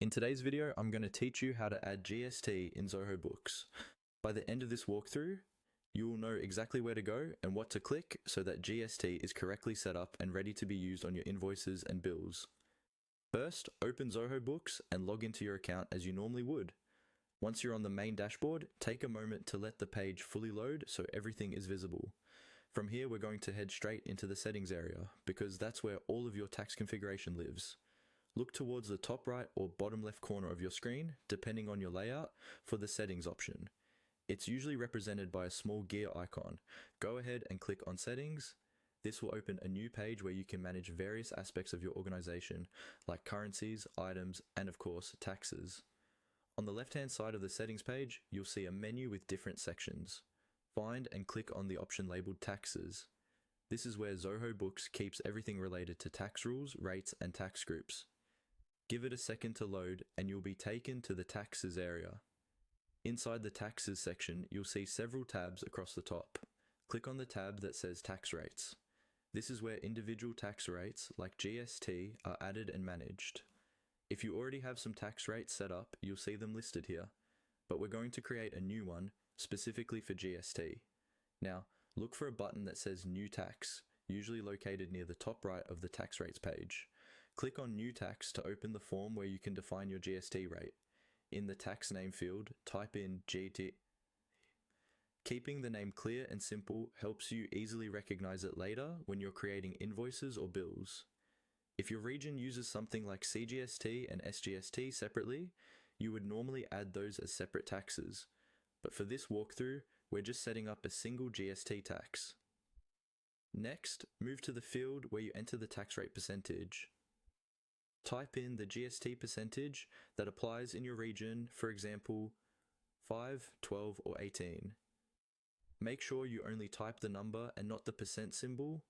In today's video, I'm going to teach you how to add GST in Zoho Books. By the end of this walkthrough, you will know exactly where to go and what to click so that GST is correctly set up and ready to be used on your invoices and bills. First, open Zoho Books and log into your account as you normally would. Once you're on the main dashboard, take a moment to let the page fully load so everything is visible. From here, we're going to head straight into the settings area because that's where all of your tax configuration lives. Look towards the top right or bottom left corner of your screen, depending on your layout, for the settings option. It's usually represented by a small gear icon. Go ahead and click on settings. This will open a new page where you can manage various aspects of your organization, like currencies, items, and of course, taxes. On the left-hand side of the settings page, you'll see a menu with different sections. Find and click on the option labeled Taxes. This is where Zoho Books keeps everything related to tax rules, rates, and tax groups. Give it a second to load and you'll be taken to the Taxes area. Inside the Taxes section, you'll see several tabs across the top. Click on the tab that says Tax Rates. This is where individual tax rates, like GST, are added and managed. If you already have some tax rates set up, you'll see them listed here, but we're going to create a new one specifically for GST. Now, look for a button that says New Tax, usually located near the top right of the tax rates page. Click on New Tax to open the form where you can define your GST rate. In the tax name field, type in GT. Keeping the name clear and simple helps you easily recognize it later when you're creating invoices or bills. If your region uses something like CGST and SGST separately, you would normally add those as separate taxes. But for this walkthrough, we're just setting up a single GST tax. Next, move to the field where you enter the tax rate percentage. Type in the GST percentage that applies in your region, for example, 5, 12, or 18. Make sure you only type the number and not the percent symbol,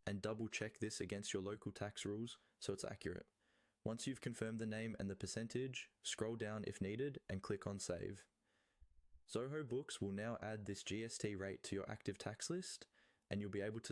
and double check this against your local tax rules so it's accurate. Once you've confirmed the name and the percentage, scroll down if needed and click on Save. Zoho Books will now add this GST rate to your active tax list, and you'll be able to